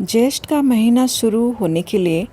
ज्येष्ठ का महीना शुरू होने के लिए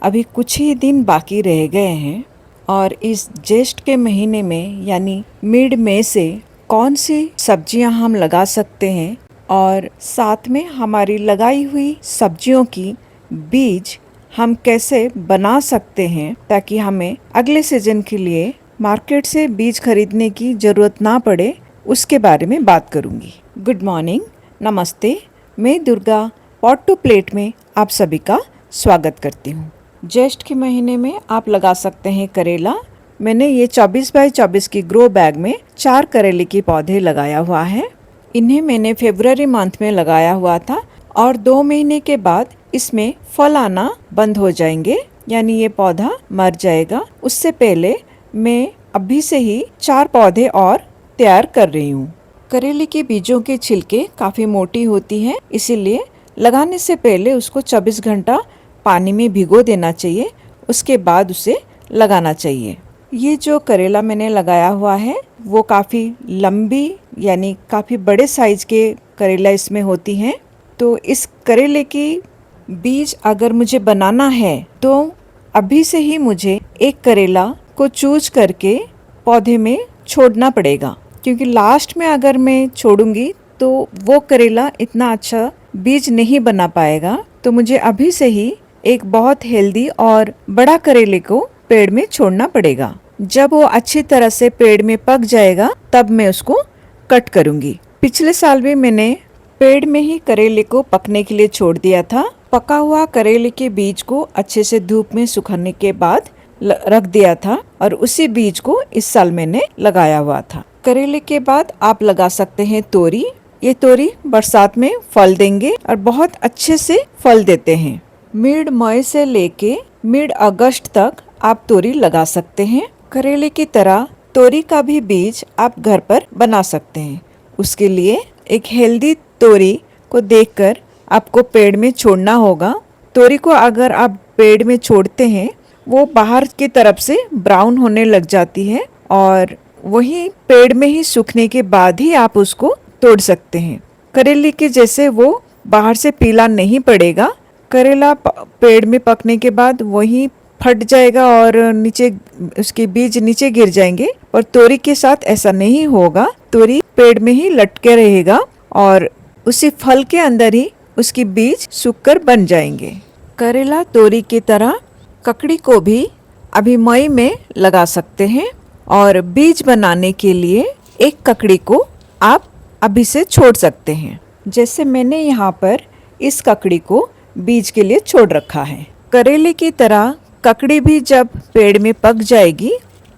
अभी कुछ ही दिन बाकी रह गए हैं और इस ज्येष्ठ के महीने में यानी मिड मई से कौन सी सब्जियां हम लगा सकते हैं और साथ में हमारी लगाई हुई सब्जियों की बीज हम कैसे बना सकते हैं ताकि हमें अगले सीजन के लिए मार्केट से बीज खरीदने की ज़रूरत ना पड़े, उसके बारे में बात करूंगी। गुड मॉर्निंग, नमस्ते। मैं दुर्गा पॉट टू प्लेट में आप सभी का स्वागत करती हूँ। ज्येष्ठ के महीने में आप लगा सकते हैं करेला। मैंने ये 24 बाई 24 की ग्रो बैग में 4 करेले के पौधे लगाया हुआ है। इन्हें मैंने फरवरी मंथ में लगाया हुआ था और 2 महीने के बाद इसमें फल आना बंद हो जाएंगे, यानी ये पौधा मर जाएगा। उससे पहले मैं अभी से ही 4 पौधे और तैयार कर रही हूँ। करेले के बीजों के छिलके काफ़ी मोटी होती हैं, इसीलिए लगाने से पहले उसको 24 घंटा पानी में भिगो देना चाहिए, उसके बाद उसे लगाना चाहिए। ये जो करेला मैंने लगाया हुआ है वो काफ़ी लंबी यानी काफ़ी बड़े साइज के करेला इसमें होती हैं। तो इस करेले की बीज अगर मुझे बनाना है तो अभी से ही मुझे एक करेला को चूज करके पौधे में छोड़ना पड़ेगा, क्योंकि लास्ट में अगर मैं छोड़ूंगी तो वो करेला इतना अच्छा बीज नहीं बना पाएगा। तो मुझे अभी से ही एक बहुत हेल्दी और बड़ा करेले को पेड़ में छोड़ना पड़ेगा। जब वो अच्छी तरह से पेड़ में पक जाएगा तब मैं उसको कट करूंगी। पिछले साल भी मैंने पेड़ में ही करेले को पकने के लिए छोड़ दिया था। पका हुआ करेले के बीज को अच्छे से धूप में सुखाने के बाद रख दिया था और उसी बीज को इस साल मैंने लगाया हुआ था। करेले के बाद आप लगा सकते हैं तोरी। ये तोरी बरसात में फल देंगे और बहुत अच्छे से फल देते हैं। मिड मई से लेके मिड अगस्त तक आप तोरी लगा सकते हैं। करेले की तरह तोरी का भी बीज आप घर पर बना सकते हैं। उसके लिए एक हेल्दी तोरी को देखकर आपको पेड़ में छोड़ना होगा। तोरी को अगर आप पेड़ में छोड़ते हैं वो बाहर की तरफ से ब्राउन होने लग जाती है और वही पेड़ में ही सूखने के बाद ही आप उसको तोड़ सकते हैं। करेले के जैसे वो बाहर से पीला नहीं पड़ेगा। करेला पेड़ में पकने के बाद वही फट जाएगा और नीचे उसके बीज नीचे गिर जाएंगे, और तोरी के साथ ऐसा नहीं होगा। तोरी पेड़ में ही लटके रहेगा और उसी फल के अंदर ही उसकी बीज सूखकर बन जाएंगे। करेला तोरी की तरह ककड़ी को भी अभी मई में लगा सकते हैं और बीज बनाने के लिए एक ककड़ी को आप अभी से छोड़ सकते हैं। जैसे मैंने यहाँ पर इस ककड़ी को बीज के लिए छोड़ रखा है। करेले की तरह ककड़ी भी जब पेड़ में पक जाएगी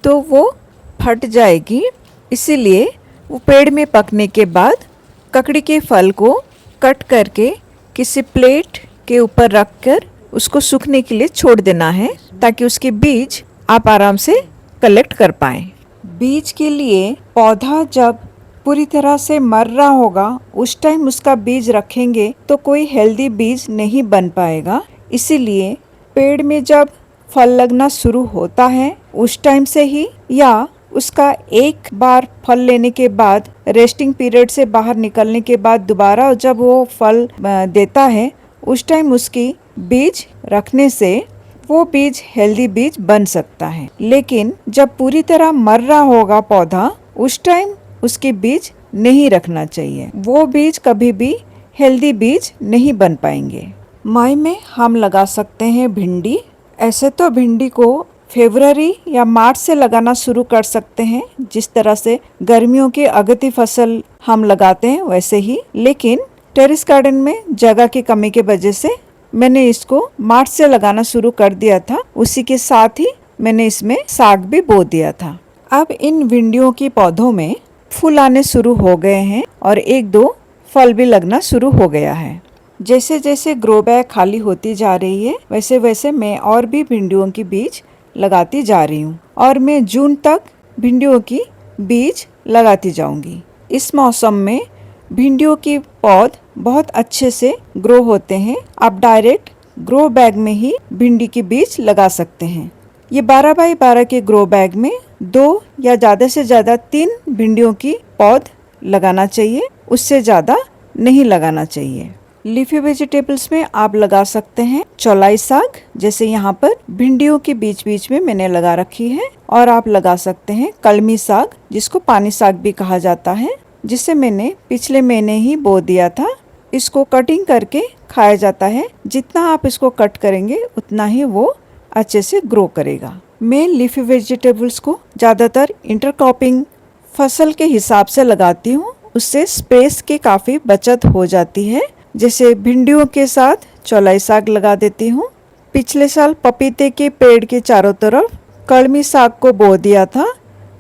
तो वो फट जाएगी, इसीलिए वो पेड़ में पकने के बाद ककड़ी के फल को कट करके किसी प्लेट के ऊपर रखकर उसको सूखने के लिए छोड़ देना है, ताकि उसके बीज आप आराम से कलेक्ट कर पाएं। बीज के लिए पौधा जब पूरी तरह से मर रहा होगा उस टाइम उसका बीज रखेंगे तो कोई हेल्दी बीज नहीं बन पाएगा। इसीलिए पेड़ में जब फल लगना शुरू होता है उस टाइम से ही, या उसका एक बार फल लेने के बाद रेस्टिंग पीरियड से बाहर निकलने के बाद दोबारा जब वो फल देता है उस टाइम उसकी बीज रखने से वो बीज हेल्दी बीज बन सकता है। लेकिन जब पूरी तरह मर रहा होगा पौधा उस टाइम उसके बीज नहीं रखना चाहिए। वो बीज कभी भी हेल्दी बीज नहीं बन पाएंगे। मई में हम लगा सकते हैं भिंडी। ऐसे तो भिंडी को फरवरी या मार्च से लगाना शुरू कर सकते हैं, जिस तरह से गर्मियों की अगती फसल हम लगाते हैं वैसे ही। लेकिन टेरेस गार्डन में जगह की कमी की वजह से मैंने इसको मार्च से लगाना शुरू कर दिया था। उसी के साथ ही मैंने इसमें साग भी बो दिया था। अब इन भिंडियों के पौधों में फूल आने शुरू हो गए हैं और 1-2 फल भी लगना शुरू हो गया है। जैसे जैसे ग्रो बैग खाली होती जा रही है वैसे वैसे मैं और भी भिंडियों की बीज लगाती जा रही हूँ और मैं जून तक भिंडियों की बीज लगाती जाऊंगी। इस मौसम में भिंडियों की पौध बहुत अच्छे से ग्रो होते हैं। आप डायरेक्ट ग्रो बैग में ही भिंडी की बीज लगा सकते हैं। ये 12 बाई 12 के ग्रो बैग में 2 या ज़्यादा से ज़्यादा 3 भिंडियों की पौध लगाना चाहिए, उससे ज़्यादा नहीं लगाना चाहिए। लीफी वेजिटेबल्स में आप लगा सकते हैं चौलाई साग, जैसे यहाँ पर भिंडियों के बीच बीच में मैंने लगा रखी है। और आप लगा सकते हैं कलमी साग, जिसको पानी साग भी कहा जाता है, जिसे मैंने पिछले महीने ही बो दिया था। इसको कटिंग करके खाया जाता है। जितना आप इसको कट करेंगे उतना ही वो अच्छे से ग्रो करेगा। मैं लीफी वेजिटेबल्स को ज़्यादातर इंटरक्रॉपिंग फसल के हिसाब से लगाती हूँ। उससे स्पेस की काफ़ी बचत हो जाती है। जैसे भिंडियों के साथ चौलाई साग लगा देती हूँ। पिछले साल पपीते के पेड़ के चारों तरफ कलमी साग को बो दिया था।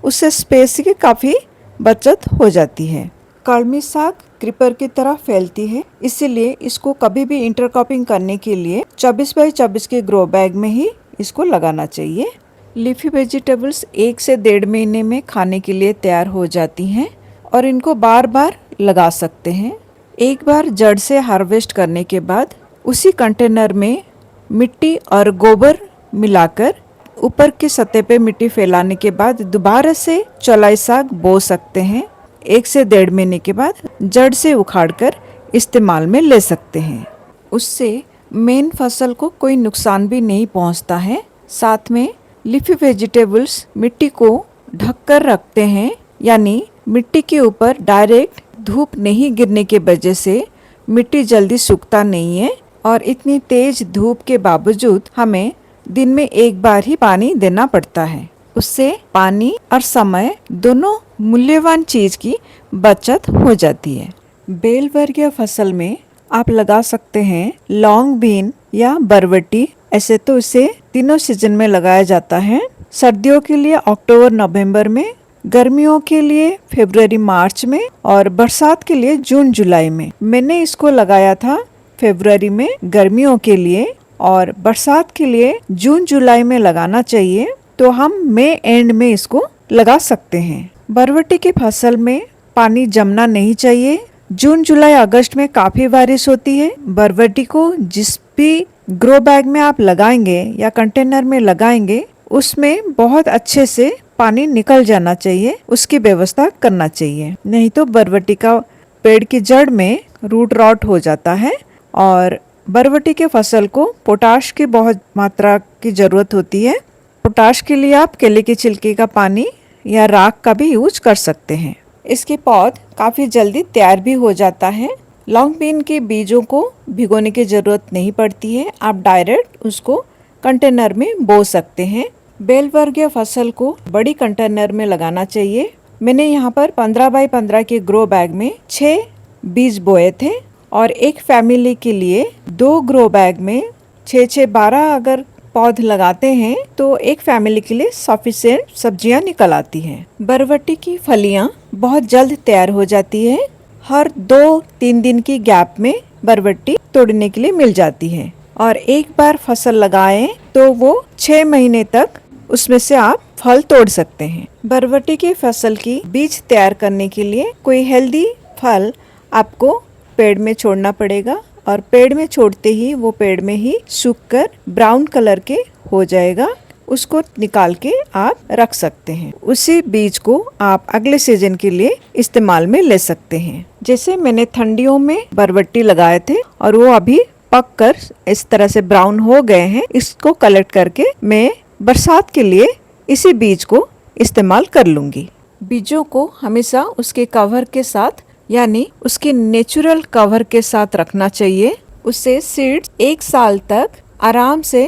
उससे स्पेस की काफ़ी बचत हो जाती है। कलमी साग क्रीपर की तरह फैलती है, इसीलिए इसको कभी भी इंटरक्रॉपिंग करने के लिए 24 बाई 24 के ग्रो बैग में ही इसको लगाना चाहिए। लीफी वेजिटेबल्स 1 से 1.5 महीने में खाने के लिए तैयार हो जाती हैं और इनको बार बार लगा सकते हैं। एक बार जड़ से हार्वेस्ट करने के बाद उसी कंटेनर में मिट्टी और गोबर मिलाकर ऊपर की सतह पे मिट्टी फैलाने के बाद दोबारा से चौलाई साग बो सकते हैं। 1 से 1.5 महीने के बाद जड़ से उखाड़कर इस्तेमाल में ले सकते हैं। उससे मेन फसल को कोई नुकसान भी नहीं पहुंचता है। साथ में लीफी वेजिटेबल्स मिट्टी को ढककर रखते हैं, यानी मिट्टी के ऊपर डायरेक्ट धूप नहीं गिरने के वजह से मिट्टी जल्दी सूखता नहीं है। और इतनी तेज धूप के बावजूद हमें दिन में एक बार ही पानी देना पड़ता है। उससे पानी और समय दोनों मूल्यवान चीज की बचत हो जाती है। बेल वर्गीय फसल में आप लगा सकते हैं लॉन्ग बीन या बरबटी। ऐसे तो इसे तीनों सीजन में लगाया जाता है। सर्दियों के लिए अक्टूबर नवंबर में, गर्मियों के लिए फरवरी मार्च में और बरसात के लिए जून जुलाई में। मैंने इसको लगाया था फरवरी में गर्मियों के लिए, और बरसात के लिए जून जुलाई में लगाना चाहिए। तो हम मई एंड में इसको लगा सकते हैं। बरबटी की फसल में पानी जमना नहीं चाहिए। जून जुलाई अगस्त में काफी बारिश होती है। बरबटी को जिस भी ग्रो बैग में आप लगाएंगे या कंटेनर में लगाएंगे, उसमें बहुत अच्छे से पानी निकल जाना चाहिए, उसकी व्यवस्था करना चाहिए। नहीं तो बरबटी का पेड़ की जड़ में रूट रॉट हो जाता है। और बरबटी के फसल को पोटाश की बहुत मात्रा की जरूरत होती है। पोटाश के लिए आप केले के छिलके का पानी या राख का भी यूज कर सकते हैं। इसके पौध काफी जल्दी तैयार भी हो जाता है। लॉन्ग बीन के बीजों को भिगोने की जरूरत नहीं पड़ती है। आप डायरेक्ट उसको कंटेनर में बो सकते हैं। बेल वर्गीय फसल को बड़ी कंटेनर में लगाना चाहिए। मैंने यहाँ पर 15 बाई 15 के ग्रो बैग में 6 बीज बोए थे और एक फैमिली के लिए 2 ग्रो बैग में 6-6 12 अगर पौध लगाते हैं तो एक फैमिली के लिए सफिशिएंट सब्जियां निकल आती हैं। बरबटी की फलियां बहुत जल्द तैयार हो जाती है। हर 2-3 दिन की गैप में बरबटी तोड़ने के लिए मिल जाती है और एक बार फसल लगाएं तो वो 6 महीने तक उसमें से आप फल तोड़ सकते हैं। बरबटी की फसल की बीज तैयार करने के लिए कोई हेल्दी फल आपको पेड़ में छोड़ना पड़ेगा और पेड़ में छोड़ते ही वो पेड़ में ही सूखकर ब्राउन कलर के हो जाएगा। उसको निकाल के आप रख सकते हैं। उसी बीज को आप अगले सीजन के लिए इस्तेमाल में ले सकते हैं। जैसे मैंने ठंडियों में बरबट्टी लगाए थे और वो अभी पककर इस तरह से ब्राउन हो गए हैं। इसको कलेक्ट करके मैं बरसात के लिए इसी बीज को इस्तेमाल कर लूंगी। बीजों को हमेशा उसके कवर के साथ, यानी उसके नेचुरल कवर के साथ रखना चाहिए। उससे सीड्स 1 साल तक आराम से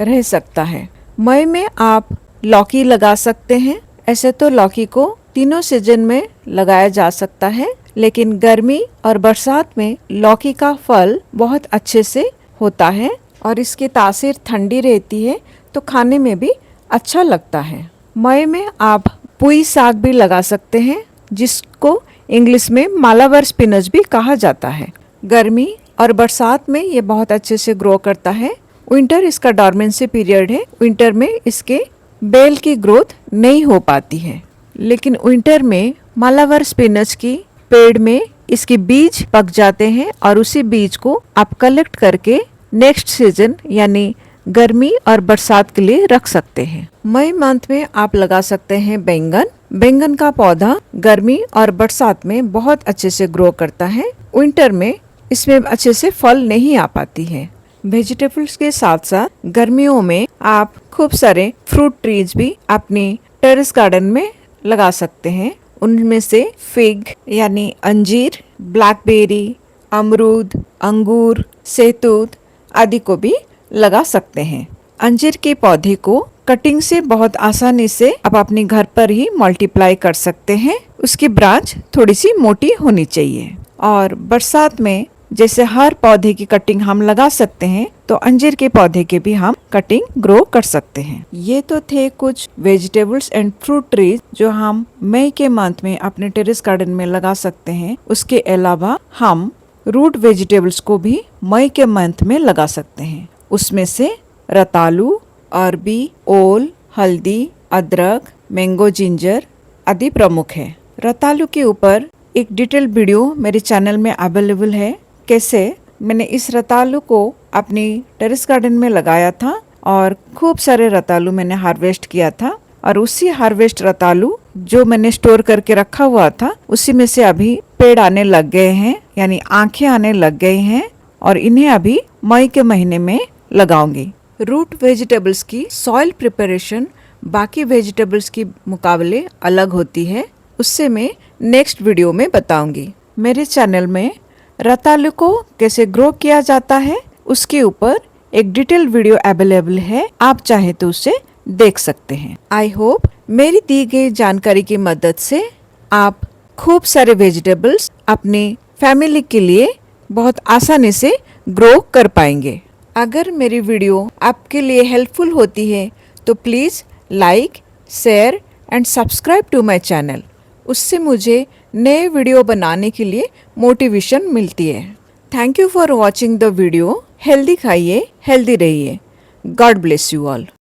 रह सकता है। मई में आप लौकी लगा सकते हैं। ऐसे तो लौकी को तीनों सीजन में लगाया जा सकता है, लेकिन गर्मी और बरसात में लौकी का फल बहुत अच्छे से होता है और इसकी तासीर ठंडी रहती है तो खाने में भी अच्छा लगता है। मई में आप पुई साग भी लगा सकते हैं, जिसको इंग्लिश में मालाबार स्पिनच भी कहा जाता है। गर्मी और बरसात में ये बहुत अच्छे से ग्रो करता है। विंटर इसका डॉर्मेंसी पीरियड है। विंटर में इसके बेल की ग्रोथ नहीं हो पाती है, लेकिन विंटर में मालाबार स्पिनच की पेड़ में इसके बीज पक जाते हैं और उसी बीज को आप कलेक्ट करके नेक्स्ट सीजन यानी गर्मी और बरसात के लिए रख सकते हैं। मई मंथ में आप लगा सकते हैं बैंगन। बैंगन का पौधा गर्मी और बरसात में बहुत अच्छे से ग्रो करता है। विंटर में इसमें अच्छे से फल नहीं आ पाती है। वेजिटेबल्स के साथ साथ गर्मियों में आप खूब सारे फ्रूट ट्रीज भी अपनी टेरेस गार्डन में लगा सकते हैं। उनमें से फिग यानी अंजीर, ब्लैकबेरी, अमरूद, अंगूर, सहतूत आदि को भी लगा सकते हैं। अंजीर के पौधे को कटिंग से बहुत आसानी से आप अपने घर पर ही मल्टीप्लाई कर सकते हैं। उसकी ब्रांच थोड़ी सी मोटी होनी चाहिए। और बरसात में जैसे हर पौधे की कटिंग हम लगा सकते हैं, तो अंजीर के पौधे के भी हम कटिंग ग्रो कर सकते हैं। ये तो थे कुछ वेजिटेबल्स एंड फ्रूट ट्रीज जो हम मई के मंथ में अपने टेरेस गार्डन में लगा सकते हैं। उसके अलावा हम रूट वेजिटेबल्स को भी मई के मंथ में लगा सकते हैं। उसमें से रतालू, अरबी, ओल, हल्दी, अदरक, मैंगो जिंजर आदि प्रमुख है। रतालू के ऊपर एक डिटेल वीडियो मेरे चैनल में अवेलेबल है। कैसे मैंने इस रतालू को अपनी टेरेस गार्डन में लगाया था और खूब सारे रतालू मैंने हार्वेस्ट किया था, और उसी हार्वेस्ट रतालू जो मैंने स्टोर करके रखा हुआ था उसी में से अभी पेड़ आने लग गए हैं, यानी आंखें आने लग गई हैं, और इन्हें अभी मई के महीने में लगाऊंगी। रूट वेजिटेबल्स की सॉइल प्रिपरेशन बाकी वेजिटेबल्स के मुकाबले अलग होती है, उससे मैं नेक्स्ट वीडियो में बताऊंगी। मेरे चैनल में रतालू को कैसे ग्रो किया जाता है उसके ऊपर एक डिटेल वीडियो अवेलेबल है, आप चाहे तो उसे देख सकते हैं। आई होप मेरी दी गई जानकारी की मदद से आप खूब सारे वेजिटेबल्स अपनी फैमिली के लिए बहुत आसानी से ग्रो कर पाएंगे। अगर मेरी वीडियो आपके लिए हेल्पफुल होती है तो please like, share and subscribe to my channel. उससे मुझे नए वीडियो बनाने के लिए मोटिवेशन मिलती है। Thank you for watching the video. Healthy खाइए, हेल्दी रहिए। God bless you all.